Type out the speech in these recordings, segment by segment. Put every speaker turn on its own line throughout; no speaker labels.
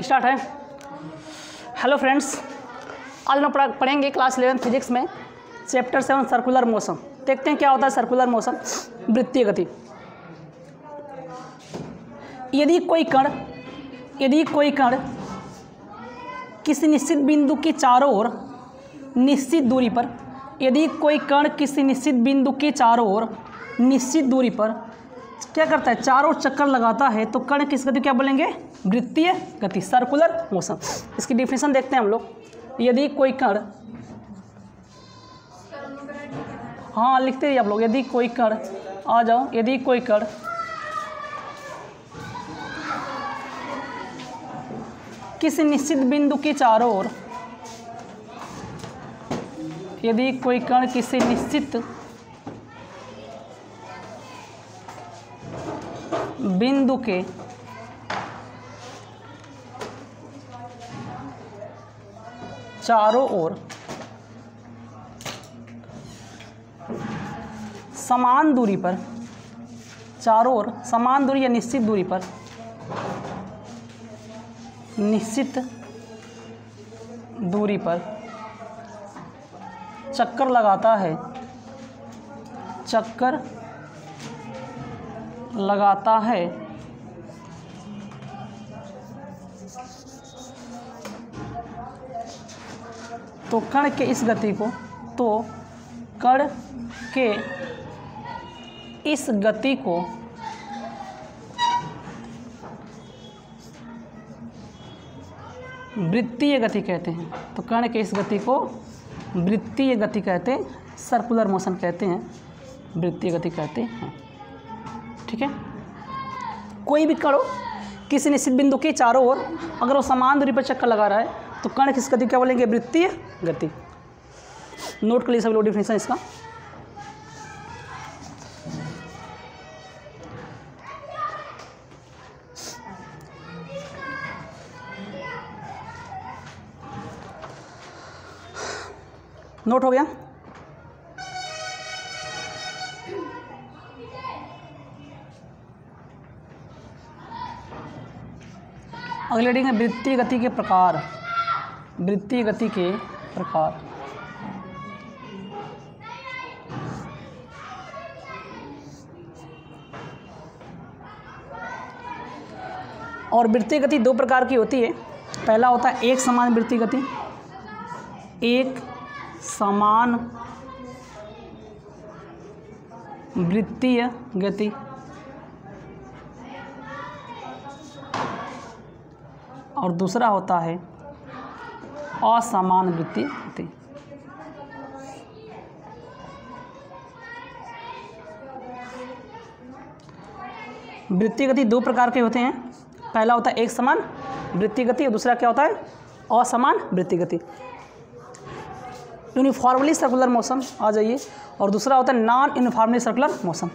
Start है। Hello friends, आज हम पढ़ेंगे क्लास 11 फिजिक्स में चैप्टर 7 सर्कुलर मोशन। देखते हैं क्या होता है सर्कुलर मोशन, वृत्तीय गति। यदि कोई कण किसी निश्चित बिंदु के चारों ओर निश्चित दूरी पर निश्चित दूरी पर क्या करता है, चारों चक्कर लगाता है, तो कण किस गति क्या बोलेंगे, वृत्तीय गति, सर्कुलर मोशन। इसकी डिफिनेशन देखते हैं हम लोग। यदि कोई कण, हाँ लिखते रहिए आप लोग, यदि कोई कण, आ जाओ, यदि कोई कण किसी निश्चित बिंदु के चारों ओर, यदि कोई कण किसी निश्चित बिंदु के चारों ओर समान दूरी पर, चारों ओर समान दूरी या निश्चित दूरी पर, निश्चित दूरी पर चक्कर लगाता है, तो कण के इस गति को वृत्तीय गति कहते हैं। तो कण के इस गति को वृत्तीय गति कहते हैं, सर्कुलर मोशन कहते हैं, वृत्तीय गति कहते हैं। ठीक है, कोई भी कण किसी निश्चित बिंदु के चारों ओर अगर वो समान दूरी पर चक्कर लगा रहा है, तो कण किस गति क्या बोलेंगे, वृत्तीय गति। नोट कर लीजिए सब लोग डिफिनेशन इसका। नोट हो गया। अगली रीडिंग है वृत्तीय गति के प्रकार। वृत्तीय गति के प्रकार। और वृत्तीय गति दो प्रकार की होती है। पहला होता है एक समान वृत्तीय गति, एक समान वृत्तीय गति, और दूसरा होता है असमान वृत्तीय गति। वृत्तीय गति दो प्रकार के होते हैं। पहला होता है एक समान वृत्तीय गति और दूसरा क्या होता है, असमान वृत्तीय गति। यूनिफॉर्मली सर्कुलर मोशन आ जाइए, और दूसरा होता है नॉन यूनिफॉर्मली सर्कुलर मोशन।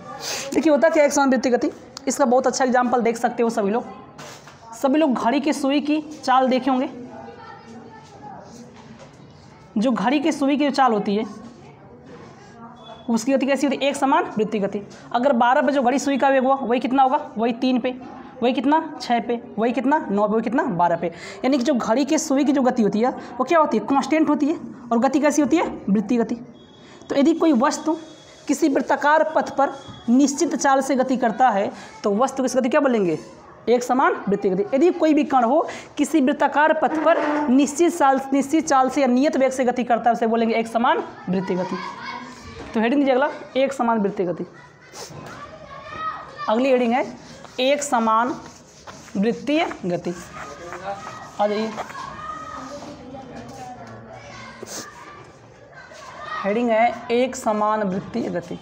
देखिए होता क्या है एक समान वृत्तीय गति, इसका बहुत अच्छा एग्जांपल देख सकते हो सभी लोग घड़ी की सुई की चाल देखे होंगे। जो घड़ी की सुई की चाल होती है उसकी गति कैसी होती है, एक समान वृत्तीय गति। अगर 12 पे जो घड़ी सुई का वेग हुआ वही कितना होगा, वही 3 पे, वही कितना 6 पे, वही कितना 9 पे, वही कितना 12 पे। यानी कि जो घड़ी के सुई की जो गति होती है वो क्या होती है, कांस्टेंट होती है, और गति कैसी होती है, वृत्तीय गति। तो यदि कोई वस्तु किसी वृत्ताकार पथ पर निश्चित चाल से गति करता है, तो वस्तु की गति क्या बोलेंगे, एक समान वृत्तीय गति। यदि कोई भी कण हो किसी वृत्ताकार पथ पर निश्चित चाल से या नियत वेग से गति करता है, उसे बोलेंगे एक समान वृत्तीय गति। तो हेडिंग दीजिए अगला, एक समान वृत्तीय गति। अगली हेडिंग है एक समान वृत्तीय गति। आ जाइए, हेडिंग है एक समान वृत्तीय गति।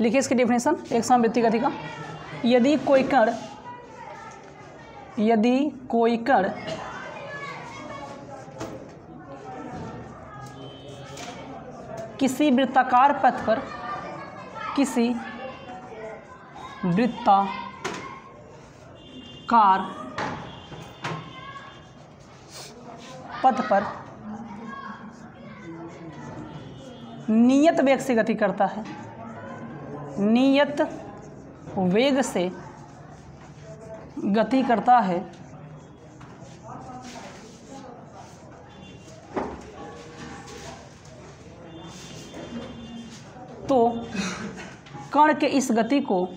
लिखिए इसकी डेफिनेशन एक समान वृत्तीय गति का। यदि कोई कण किसी वृत्ताकार पथ पर वृत्ताकार पथ पर नियत वेग से गति करता है, नियत वेग से गति करता है, तो कण के इस गति को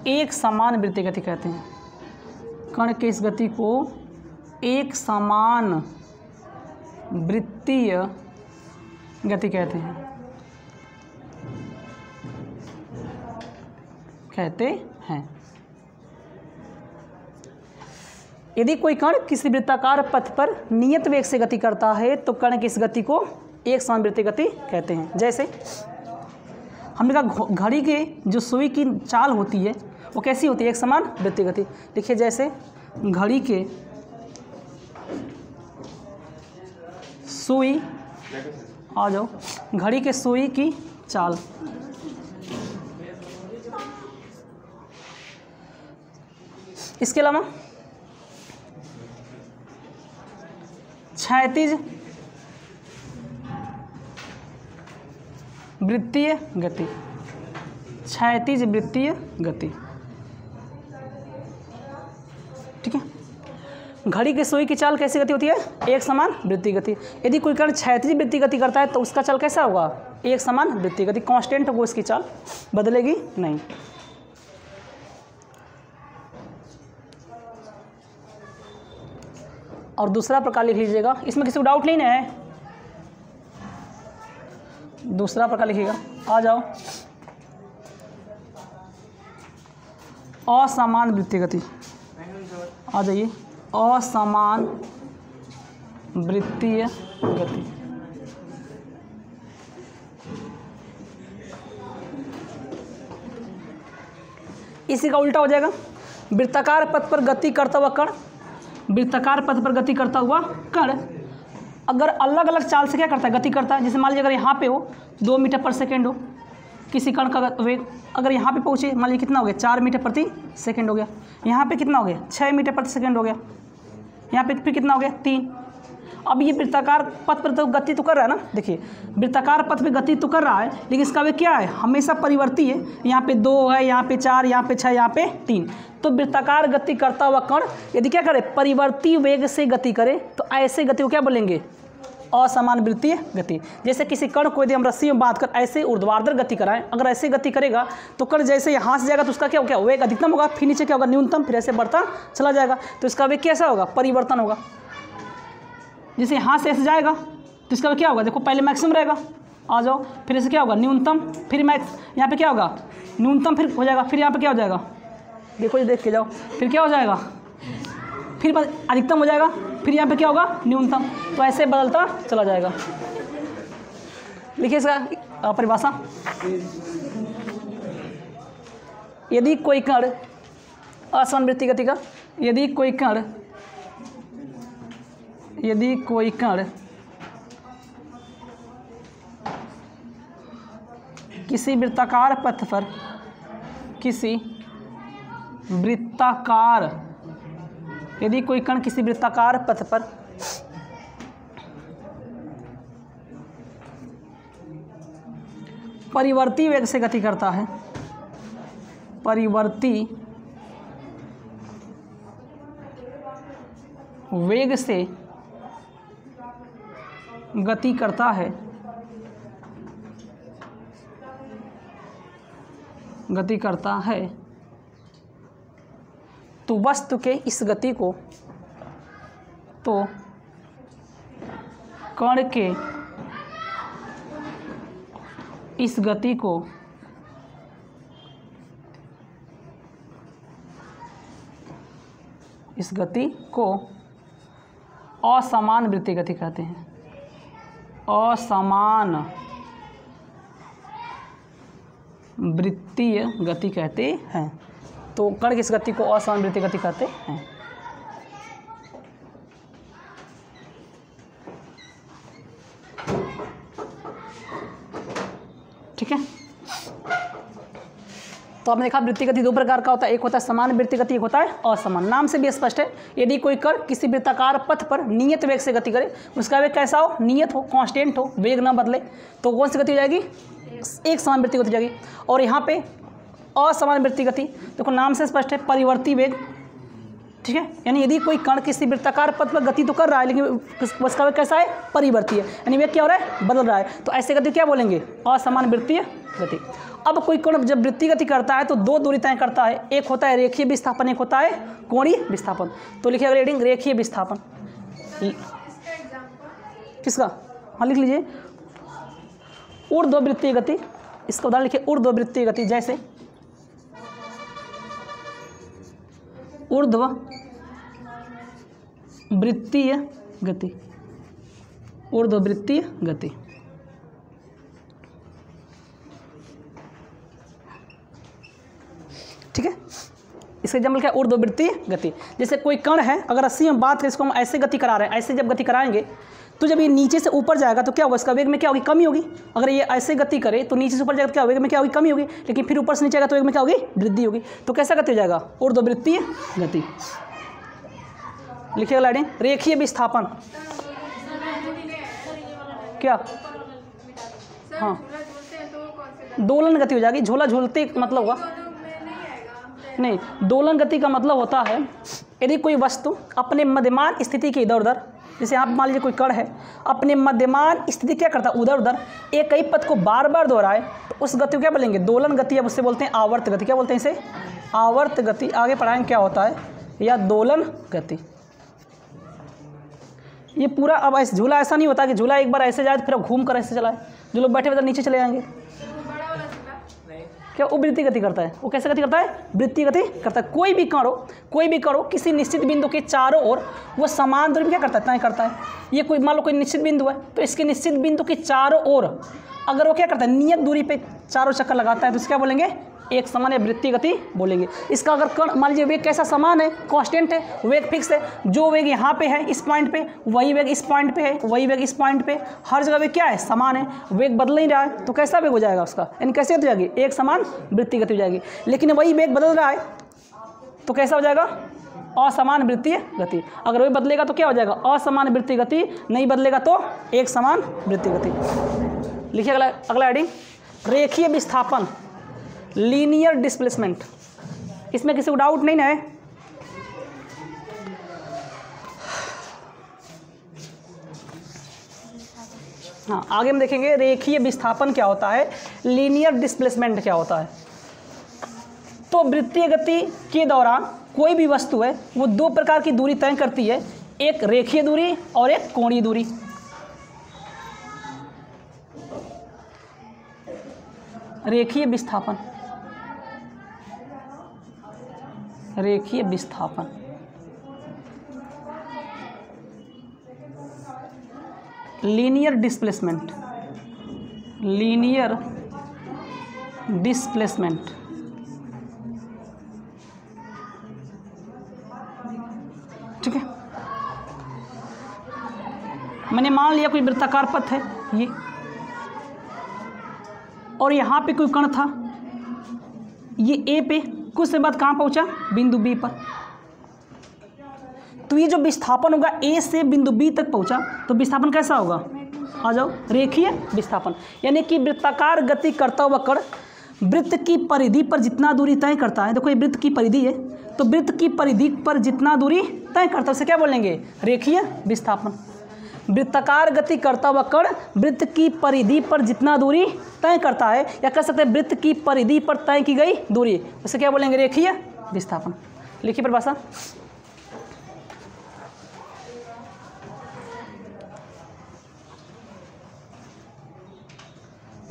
एक समान वृत्तीय गति कहते हैं। कण के इस गति को एक समान वृत्तीय गति कहते हैं। यदि कोई कण किसी वृत्ताकार पथ पर नियत वेग से गति करता है तो कण की इस गति को एक समान वृत्तीय गति कहते हैं। जैसे हमने कहा घड़ी के जो सुई की चाल होती है वो कैसी होती है, एक समान वृत्तीय गति। देखिए जैसे घड़ी के सुई, आ जाओ, घड़ी के सुई की चाल, इसके अलावा क्षैतिज वृत्तीय गति, क्षैतिज वृत्तीय गति, ठीक है। घड़ी के सुई की चाल कैसी गति होती है, एक समान वृत्तीय गति। यदि कोई कण क्षैतिज वृत्तीय गति करता है तो उसका चाल कैसा होगा, एक समान वृत्तीय गति, कांस्टेंट होगा, उसकी चाल बदलेगी नहीं। और दूसरा प्रकार लिख लीजिएगा, इसमें किसी को डाउट नहीं है, दूसरा प्रकार लिखिएगा, आ जाओ, असमान वृत्तीय गति, आ जाइए, असमान वृत्तीय गति। इसी का उल्टा हो जाएगा, वृत्ताकार पथ पर गति करता हुआ कण, वृत्ताकार पथ पर गति करता हुआ कण अगर अलग अलग चाल से क्या करता है, गति करता है। जैसे मान लीजिए अगर यहाँ पे हो 2 मीटर पर सेकेंड हो किसी कण का वेग, अगर यहाँ पे पहुँचे मान लीजिए कितना हो गया, 4 मीटर प्रति सेकेंड हो गया, यहाँ पे कितना हो गया, 6 मीटर प्रति सेकेंड हो गया, यहाँ पे फिर कितना हो गया, 3। अब ये वृत्ताकार पथ पर तो गति तो कर रहा है ना, देखिए वृत्ताकार पथ पे गति तो कर रहा है लेकिन इसका वेग क्या है, हमेशा परिवर्ती है। यहाँ पे 2 है, यहाँ पे 4, यहाँ पे 6, यहाँ पे 3। तो वृत्ताकार गति करता हुआ कण यदि क्या करे, परिवर्ती वेग से गति करे तो ऐसे गति को क्या बोलेंगे, असमान वृत्तीय गति। जैसे किसी कण को यदि हम रस्सी में बांधकर ऐसे ऊर्ध्वाधर गति कराएं, अगर ऐसे गति करेगा तो कण जैसे यहाँ से जाएगा तो उसका क्या होगा, वेग अधिकतम होगा, फिर नीचे क्या होगा, न्यूनतम, फिर ऐसे बढ़ता चला जाएगा, तो इसका वेग कैसा होगा, परिवर्तन होगा। जैसे यहाँ से ऐसे जाएगा तो इसका क्या होगा, देखो पहले मैक्सिमम रहेगा, आ जाओ, फिर ऐसे क्या होगा, न्यूनतम, फिर मैक्स, यहाँ पे क्या होगा, न्यूनतम, फिर हो जाएगा, फिर यहाँ पे क्या हो जाएगा, देखो ये देख के जाओ, फिर क्या हो जाएगा, फिर अधिकतम हो जाएगा, फिर यहाँ पे क्या होगा, न्यूनतम। तो ऐसे बदलता चला जाएगा। लिखिए इसका परिभाषा, यदि कोई कण असमान वृत्तीय गति का, यदि कोई कण किसी वृत्ताकार पथ पर, यदि कोई कण किसी वृत्ताकार पथ पर परिवर्ती वेग से गति करता है, परिवर्ती वेग से गति करता है, तो वस्तु के इस गति को, तो कण के इस गति को असमान वृत्तीय गति कहते हैं, असमान वृत्तीय गति कहते हैं। तो कण की इस गति को असमान वृत्तीय गति कहते हैं। ठीक है, तो आपने देखा वृत्तीय गति दो प्रकार का होता है, एक होता है समान वृत्तीय गति, एक होता है असमान। नाम से भी स्पष्ट है, यदि कोई कण किसी वृत्ताकार पथ पर नियत वेग से गति करे, उसका वेग कैसा हो, नियत हो, कांस्टेंट हो, वेग ना बदले, तो कौन सी गति हो जाएगी, एक समान वृत्तीय गति हो जाएगी। और यहाँ पे असमान वृत्तीय गति, देखो नाम से स्पष्ट है, परिवर्ती वेग। ठीक है, यानी यदि कोई कण किसी वृत्ताकार पथ पर गति तो कर रहा है, लेकिन उसका वेग कैसा है, परिवर्ती है, यानी वेग क्या हो रहा है, बदल रहा है, तो ऐसे गति क्या बोलेंगे, असमान वृत्तीय गति। अब कोई कण जब वृत्तीय गति करता है तो दो दूरी तय करता है, एक होता है रेखीय विस्थापन, एक होता है कोणीय विस्थापन। तो लिखिए अगले रीडिंग, रेखीय विस्थापन किसका, हाँ लिख लीजिए, ऊर्ध्ववृत्तीय गति। इसका उदाहरण लिखिए, ऊर्ध्ववृत्तीय गति, जैसे ऊर्ध्ववृत्तीय गति, ऊर्ध्ववृत्तीय गति। ठीक है, इसका एग्जाम्पल क्या है, ऊर्ध्ववृत्तीय गति। जैसे कोई कण है, अगर 80 में बात करें, इसको हम ऐसे गति करा रहे हैं, ऐसे जब गति कराएंगे तो जब ये नीचे से ऊपर जाएगा तो क्या होगा, इसका वेग में क्या होगी, कमी होगी। अगर ये ऐसे गति करे तो नीचे से ऊपर जाएगा तो क्या वेग में क्या होगी, कमी होगी, लेकिन फिर ऊपर से नीचे आएगा तो वेग में क्या होगी, वृद्धि होगी। तो कैसा गति हो जाएगा, ऊर्ध्ववृत्तीय गति। लिखिएगा लाइडिंग, रेखीय विस्थापन क्या, हाँ दोलन गति हो जाएगी। झोला झूलते मतलब होगा नहीं, दोलन गति का मतलब होता है यदि कोई वस्तु अपने मध्यमान स्थिति के इधर उधर, जैसे यहाँ मान लीजिए कोई कण है, अपने मध्यमान स्थिति क्या करता है, उधर उधर एक ही पथ को बार बार दोहराए, तो उस गति को क्या बोलेंगे, दोलन गति। अब उससे बोलते हैं आवर्त गति। क्या बोलते हैं इसे, आवर्त गति। आगे पढ़ाएंगे क्या होता है, या दोलन गति। ये पूरा, अब ऐसे झूला ऐसा नहीं होता कि झूला एक बार ऐसे जाए तो फिर घूम कर ऐसे चलाए, जो लोग बैठे बैठे नीचे चले जाएंगे। क्या वो वृत्तीय गति करता है, वो कैसे गति करता है, वृत्तीय गति करता है। कोई भी कण हो किसी निश्चित बिंदु के चारों ओर वो समान दूरी में क्या करता है, तय करता है। ये कोई मान लो कोई निश्चित बिंदु है, तो इसके निश्चित बिंदु के चारों ओर अगर वो क्या करता है, नियत दूरी पे चारों चक्कर लगाता है, तो इसको क्या बोलेंगे, एक समान या वृत्तीय गति बोलेंगे। इसका अगर कण मान लीजिए वेग कैसा समान है, कांस्टेंट है, वेग फिक्स है, जो वेग यहाँ पे है इस पॉइंट पे, वही वेग इस पॉइंट पे है, वही वेग इस पॉइंट पे, हर जगह वेग क्या है, समान है, वेग बदल नहीं रहा है, तो कैसा वेग हो जाएगा उसका, यानी कैसे हो जाएगी, एक समान वृत्तीय गति हो जाएगी। लेकिन वही वेग बदल रहा है तो कैसा हो जाएगा, असमान वृत्तीय गति। अगर वही बदलेगा तो क्या हो जाएगा, असमान वृत्तीय गति, नहीं बदलेगा तो एक समान वृत्तीय गति। लिखिए अगला हेडिंग, रेखीय विस्थापन, लीनियर डिस्प्लेसमेंट। इसमें किसी को डाउट नहीं ना है, हाँ आगे हम देखेंगे रेखीय विस्थापन क्या होता है, लीनियर डिस्प्लेसमेंट क्या होता है। तो वृत्तीय गति के दौरान कोई भी वस्तु है वो दो प्रकार की दूरी तय करती है, एक रेखीय दूरी और एक कोणीय दूरी। रेखीय विस्थापन, रेखीय विस्थापन, लीनियर डिस्प्लेसमेंट, लीनियर डिस्प्लेसमेंट। ठीक है, मैंने मान लिया कोई वृत्ताकार पथ है ये, और यहाँ पे कोई कण था, ये ए पे कुछ समय बाद कहाँ पहुँचा, बिंदु बी पर। तो ये जो विस्थापन होगा ए से बिंदु बी तक पहुँचा, तो विस्थापन कैसा होगा, आ जाओ, रेखीय विस्थापन। यानी कि वृत्ताकार गति करता हुआ कण वृत्त की परिधि पर जितना दूरी तय करता है, देखो ये वृत्त की परिधि है, तो वृत्त की परिधि पर जितना दूरी तय करता है उसे क्या बोलेंगे, रेखीय विस्थापन। वृत्ताकार गति करता हुआ कण वृत्त की परिधि पर जितना दूरी तय करता है, या कह सकते हैं वृत्त की परिधि पर तय की गई दूरी, उसे क्या बोलेंगे, रेखीय विस्थापन। लिखिए परिभाषा,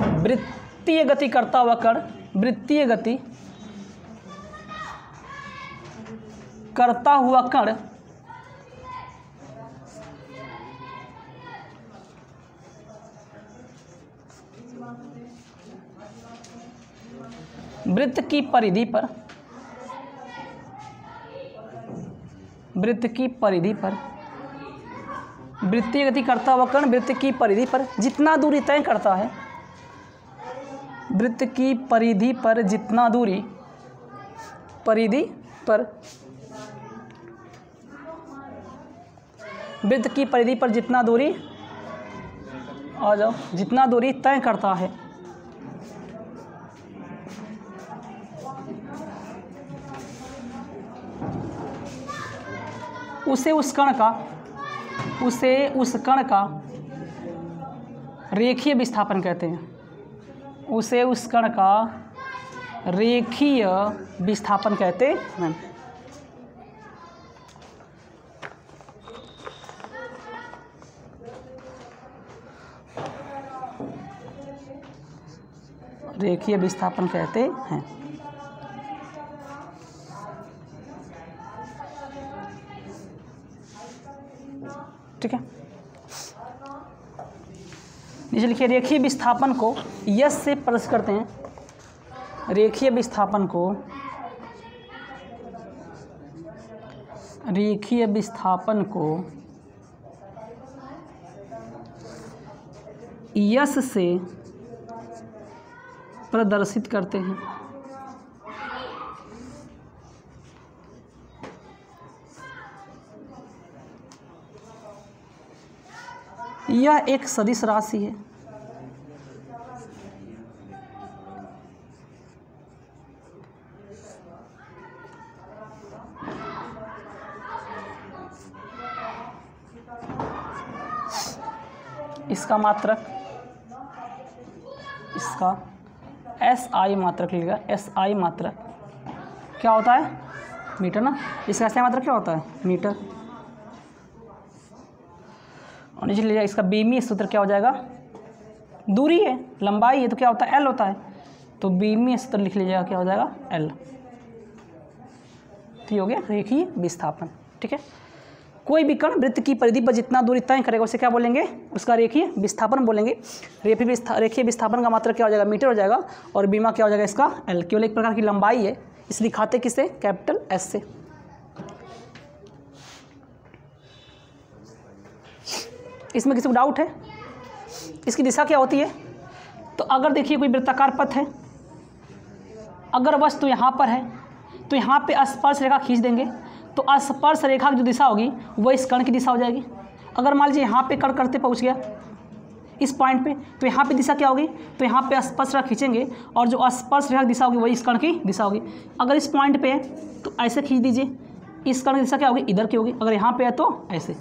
वृत्तीय गति करता हुआ कण, वृत्तीय गति करता हुआ कण वृत्त की परिधि पर वृत्त की परिधि पर, वृत्तीय गति करता हुआ कण वृत्त की परिधि पर जितना दूरी तय करता है, वृत्त की परिधि पर जितना दूरी, परिधि पर, वृत्त की परिधि पर जितना दूरी, आ जाओ, जितना दूरी तय करता है, उसे उस कण का रेखीय विस्थापन कहते हैं। उसे उस कण का रेखीय विस्थापन कहते हैं। रेखीय विस्थापन कहते हैं। ठीक है, नीचे लिखिए रेखीय विस्थापन को यस से प्रदर्शित करते हैं। रेखीय विस्थापन को यस से प्रदर्शित करते हैं। यह एक सदिश राशि है। इसका मात्रक, इसका SI मात्रक लिखा, SI मात्रक क्या होता है? मीटर ना। इसका SI मात्रक क्या होता है? मीटर। और नीचे लिखा इसका बीमीय सूत्र क्या हो जाएगा? दूरी है, लंबाई है, तो क्या होता है? L होता है। तो बीमीय सूत्र लिख लीजिएगा, क्या हो जाएगा? L। तो ये हो गया रेखीय विस्थापन। ठीक है, कोई भी कण वृत्त की परिधि पर जितना दूरी तय करेगा उसे क्या बोलेंगे? उसका रेखीय विस्थापन बोलेंगे। रेखीय विस्थापन का मात्रक क्या हो जाएगा? मीटर हो जाएगा। और बीमा क्या हो जाएगा? इसका L। केवल एक प्रकार की लंबाई है, इसे दिखाते किससे? कैपिटल S से। इसमें किसी को डाउट है? इसकी दिशा क्या होती है? तो अगर देखिए कोई वृत्ताकार पथ है, अगर वस्तु यहाँ पर है तो यहाँ पे स्पर्श रेखा खींच देंगे, तो स्पर्श रेखा की जो दिशा होगी वह इस कण की दिशा हो जाएगी। अगर मान लीजिए यहाँ पे कण करते पहुँच गया इस पॉइंट पे, तो यहाँ पे दिशा क्या होगी? तो यहाँ पे स्पर्श रेखा खींचेंगे और जो स्पर्श रेखा की दिशा होगी वही इस कण की दिशा होगी। अगर इस पॉइंट पे है तो ऐसे खींच दीजिए, इस कण की दिशा क्या होगी? इधर की होगी। अगर यहाँ पे है तो ऐसे।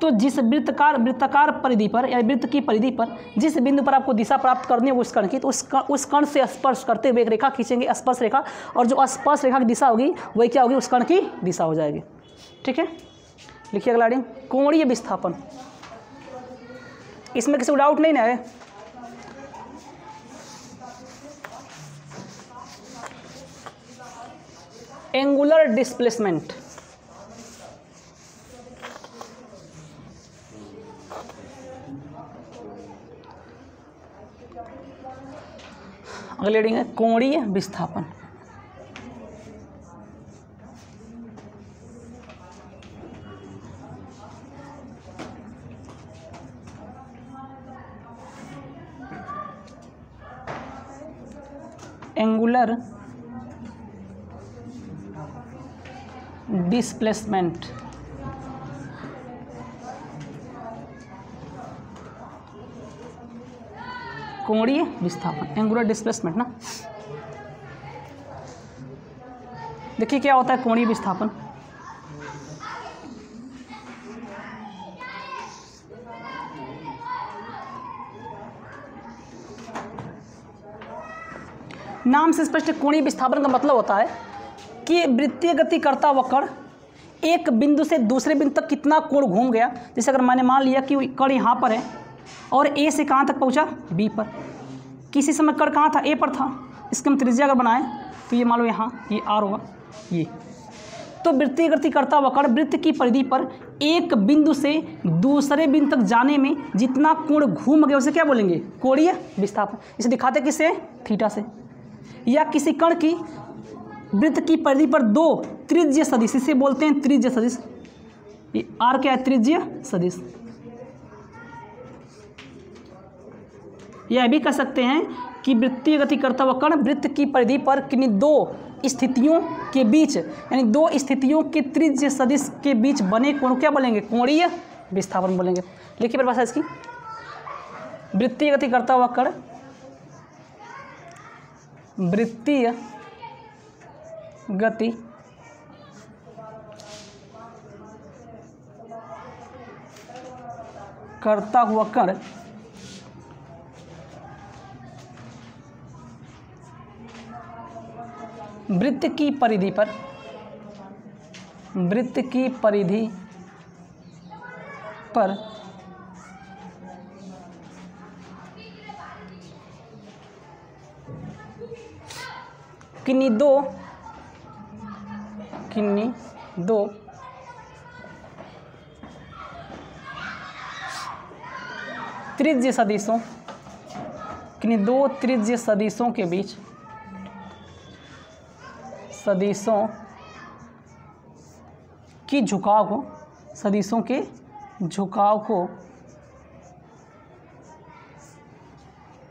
तो जिस वृत्ताकार परिधि पर या वृत्त की परिधि पर जिस बिंदु पर आपको दिशा प्राप्त करनी है उस कण की, तो उस कण से स्पर्श करते हुए एक रेखा खींचेंगे, स्पर्श रेखा, और जो स्पर्श रेखा की दिशा होगी वही क्या होगी? उस कण की दिशा हो जाएगी। ठीक है, लिखिए अगला हेडिंग, कोणीय विस्थापन। इसमें किसी को डाउट नहीं ना है? Angular displacement. अगले हेडिंग है कोणीय विस्थापन। Angular displacement. कोणीय विस्थापन, एंगुलर डिस्प्लेसमेंट ना। देखिए क्या होता है कोणीय विस्थापन। नाम से स्पष्ट कोणीय विस्थापन का मतलब होता है कि वृत्तीय गति करता हुआ कण एक बिंदु से दूसरे बिंदु तक कितना कोण घूम गया। जैसे अगर मैंने मान लिया कि कण यहाँ पर है और ए से कहाँ तक पहुँचा? बी पर। किसी समय कण कहाँ था? ए पर था। इसके हम त्रिज्या अगर बनाएं तो ये मान लो यहाँ ये आर होगा ये। तो वृत्तीय गति करता हुआ कण वृत्त की परिधि पर एक बिंदु से दूसरे बिंदु तक जाने में जितना कोण घूम गया उसे क्या बोलेंगे? कोणीय विस्थापन। इसे दिखाते किससे? थीटा से। या किसी कण की वृत्त की परिधि पर दो त्रिज्य सदिश, इसे बोलते हैं त्रिज्य सदिश। ये आर क्या है? त्रिज्य सदिश। यह भी कह सकते हैं कि वृत्तीय गति करता हुआ कण वृत्त की परिधि पर किन्हीं दो स्थितियों के बीच, यानी दो स्थितियों के त्रिज्य सदिश के बीच बने कोण क्या बोलेंगे? कोणीय विस्थापन बोलेंगे। लिखिए परिभाषा इसकी। वृत्तीय गति करता हुआ कण वृत्तीय गति करता हुआ कण वृत्त की परिधि पर किन्हीं दो त्रिज्य सदिशों, किन्हीं दो त्रिज्य सदिशों के बीच सदिशों के झुकाव को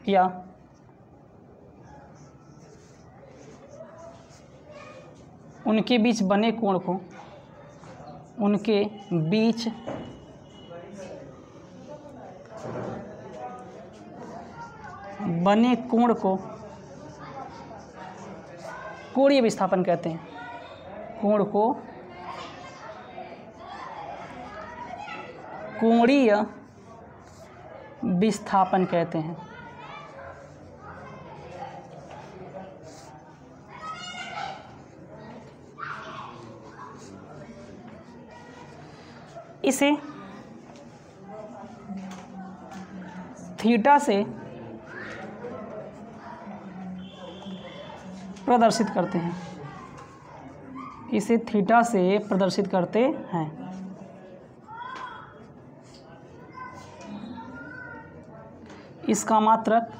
या उनके बीच बने कोण को, उनके बीच बने कोण को कोणीय विस्थापन कहते हैं। कोण को कोणीय विस्थापन कहते हैं। इसे थीटा से प्रदर्शित करते हैं। इसे थीटा से प्रदर्शित करते हैं। इसका मात्रक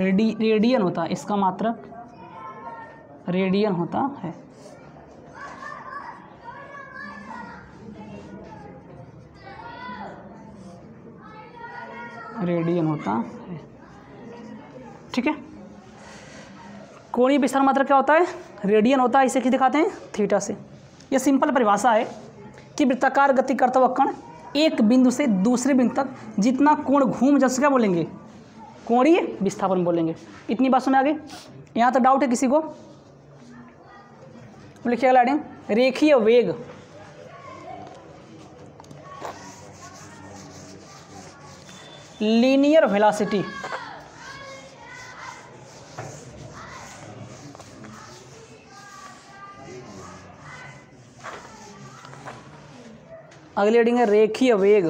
रेडियन होता है। इसका मात्रक रेडियन होता है। रेडियन होता है। ठीक है। कोणीय विस्थापन मात्रक क्या होता है? रेडियन होता है। इसे किस दिखाते हैं? थीटा से। यह सिंपल परिभाषा है कि वृत्ताकार गति करता हुआ कण एक बिंदु से दूसरे बिंदु तक जितना कोण घूम जाए क्या बोलेंगे? कोणीय विस्थापन बोलेंगे। इतनी बात समझ आ गई? यहाँ तो डाउट है किसी को? लिखिएगा लाइडिंग। रेखीय वेग, लीनियर वेलोसिटी, अगली हेडिंग है रेखीय वेग।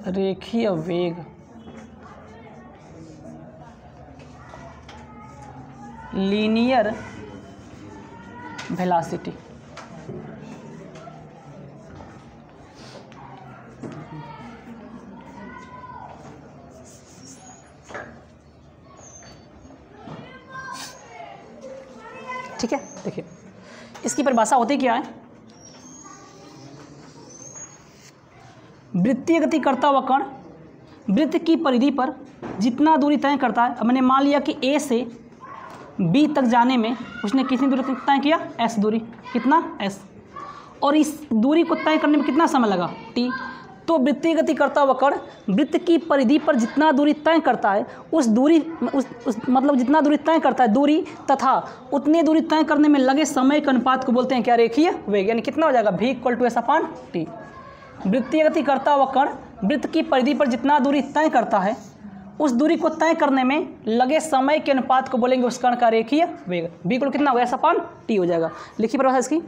रेखीय वेग, लीनियर वेलोसिटी। ठीक है। देखिए इसकी परिभाषा होती क्या है? वृत्तीय गति करता हुआ कण वृत्त की परिधि पर जितना दूरी तय करता है। अब मैंने मान लिया कि ए से बी तक जाने में उसने कितनी दूरी तय किया? एस दूरी। कितना? एस। और इस दूरी को तय करने में कितना समय लगा? टी। तो वृत्तीय गति करता हुआ कण वृत्त की परिधि पर जितना दूरी तय करता है उस दूरी मतलब जितना दूरी तय करता है दूरी तथा उतनी दूरी तय करने में लगे समय के अनुपात को बोलते हैं क्या? रेखीय वेग। यानी कितना हो जाएगा? v = s/t। वृत्तीय गति करता हुआ कण वृत्त की परिधि पर जितना दूरी तय करता है उस दूरी को तय करने में लगे समय के अनुपात को बोलेंगे उस कण का रेखीय वेग। v = कितना हो गया? s/t हो जाएगा। लिखिए परिभाषा इसकी।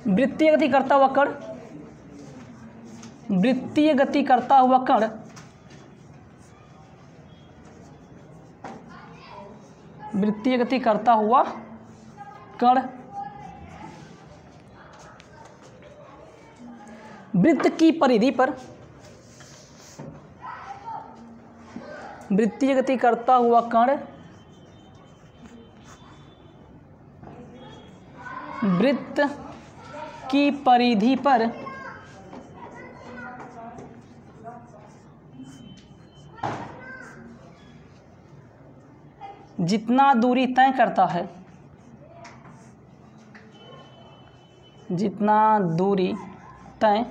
वृत्तीय गति करता हुआ कण वृत्तीय गति करता हुआ कण वृत्तीय गति करता हुआ कण वृत्त की परिधि पर वृत्तीय गति करता हुआ कण वृत्त की परिधि पर जितना दूरी तय करता है, जितना दूरी तय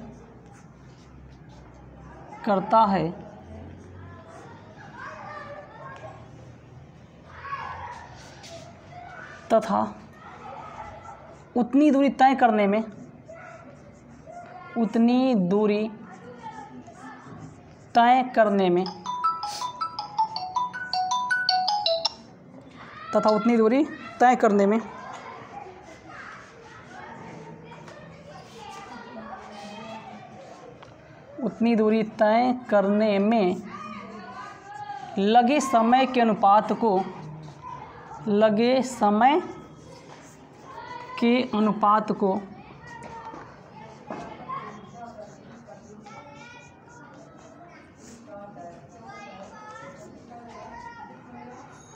करता है तथा उतनी दूरी तय करने में उतनी दूरी तय करने में तथा उतनी दूरी तय करने में उतनी दूरी तय करने में लगे समय के अनुपात को लगे समय के अनुपात को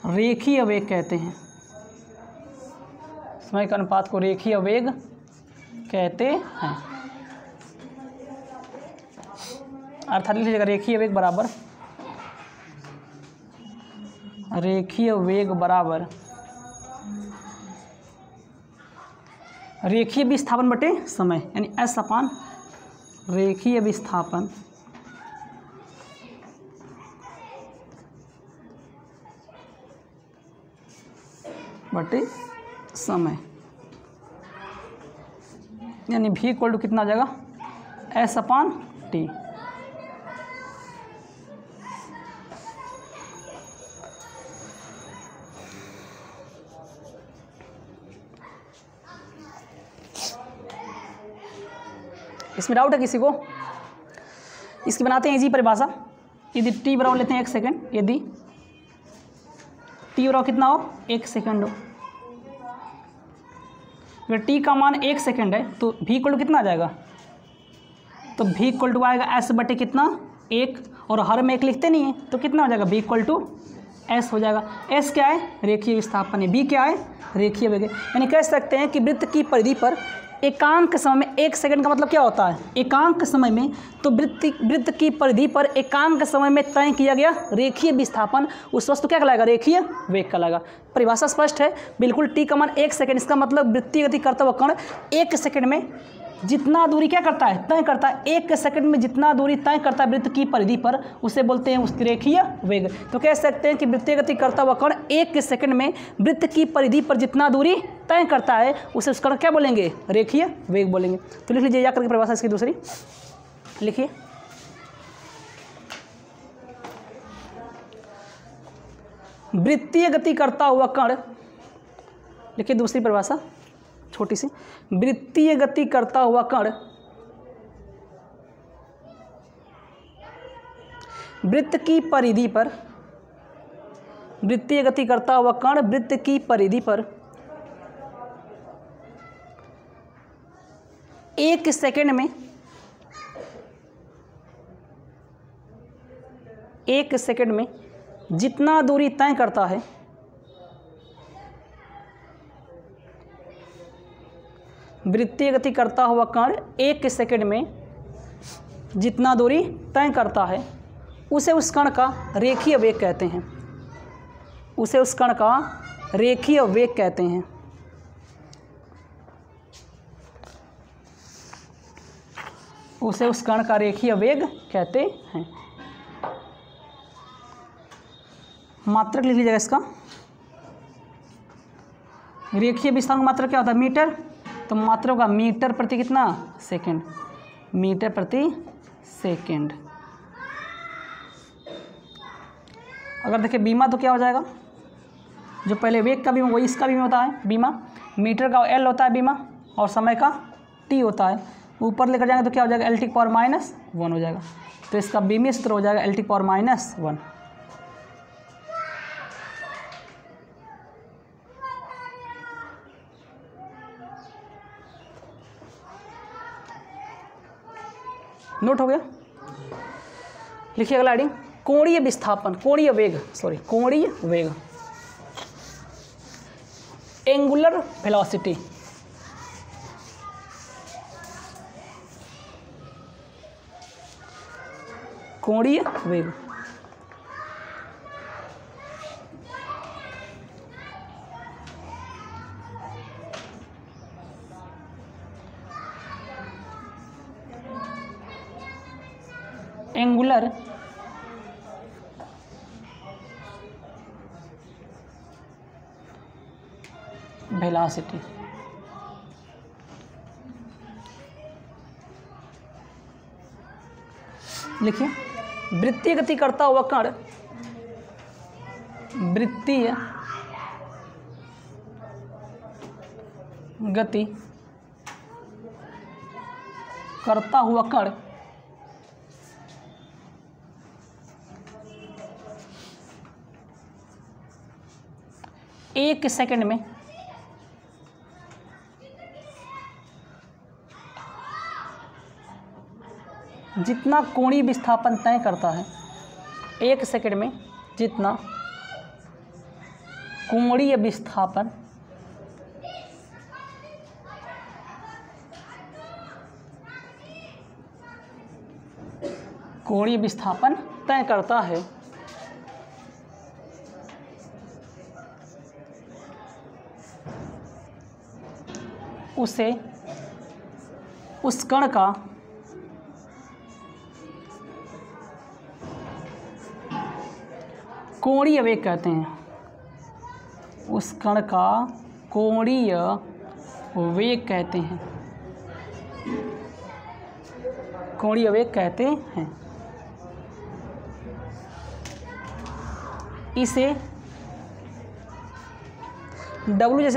रेखीय वेग कहते हैं। समय के अनुपात को रेखीय वेग कहते हैं। अर्थात लिख लीजिएगा रेखीय वेग बराबर रेखीय विस्थापन बटे समय, यानी एस अपान रेखीय विस्थापन बटे समय, यानी भी इक्वल टू कितना आ जाएगा, एस अपान टी। इसमें डाउट है किसी को? इसकी बनाते हैं इजी परिभाषा। यदि टी बराबर लेते हैं 1 सेकेंड, यदि टी बराबर कितना हो, 1 सेकेंड हो, अगर टी का मान 1 सेकेंड है तो भी इक्वल टू कितना आ जाएगा, तो भी इक्वल टू आएगा एस बटे कितना 1, और हर में 1 लिखते नहीं है तो कितना हो जाएगा, भी इक्वल टू एस हो जाएगा। एस क्या है, रेखीय विस्थापन है, बी क्या है, रेखीय वेग है। यानी कह सकते हैं कि वृत्त की परिधि पर एकांक समय में 1 सेकंड का मतलब क्या होता है, एकांक समय में, तो वृत्त की परिधि पर एकांक समय में तय किया गया रेखीय विस्थापन उस वस्तु क्या कहलाएगा, रेखीय वेग कहलाएगा। परिभाषा स्पष्ट है बिल्कुल। टी का मान 1 सेकंड, इसका मतलब वृत्तीय गति करता हुआ कण 1 सेकंड में जितना दूरी क्या करता है, तय करता है। 1 सेकंड में जितना दूरी तय करता है वृत्त की परिधि पर, उसे बोलते हैं उसकी रेखीय वेग। तो कह सकते हैं कि वृत्तीय गति करता हुआ कण 1 सेकंड में वृत्त की परिधि पर जितना दूरी तय करता है उसे उस कण क्या बोलेंगे, रेखीय वेग बोलेंगे। तो लिख लीजिए या करके परिभाषा इसकी दूसरी लिखिए। वृत्तीय गति करता हुआ कण, लिखिए दूसरी परिभाषा छोटी सी, वृत्तीय गति करता हुआ कण वृत्त की परिधि पर, वृत्तीय गति करता हुआ कण वृत्त की परिधि पर 1 सेकंड में 1 सेकंड में जितना दूरी तय करता है वृत्तीय गति करता हुआ कण 1 सेकंड में जितना दूरी तय करता है उसे उस कण का रेखीय वेग कहते हैं, उसे उस कण का रेखीय वेग कहते हैं। उसे उस कण का रेखीय वेग कहते हैं। मात्रक लिख लीजिएगा इसका। रेखीय विस्थापन मात्रक क्या होता है, मीटर, तो मात्रक का मीटर प्रति कितना सेकंड, मीटर प्रति सेकंड। अगर देखिए बीमा तो क्या हो जाएगा, जो पहले वेग का बीमा वही इसका बीमा होता है। बीमा मीटर का एल होता है बीमा, और समय का टी होता है। ऊपर लेकर जाएंगे तो क्या हो जाएगा, एल टी पावर -1 हो जाएगा। तो इसका बीमीय सूत्र हो जाएगा एल टी पावर -1। नोट हो गया। लिखिए अगला हेडिंग, कोणीय विस्थापन, कोणीय वेग, कोणीय वेग, एंगुलर वेलोसिटी, कोणीय वेग। Angular velocity. लिखिए वृत्तीय गति करता हुआ कण, वृत्तीय गति करता हुआ कण एक सेकंड में जितना कोणीय विस्थापन तय करता है, एक सेकंड में जितना कोणीय विस्थापन तय करता है, उसे उस कण का कोणीय वेग कहते हैं। उस कण का कोणीय वेग कहते हैं, कोणीय वेग कहते हैं। इसे W जैसे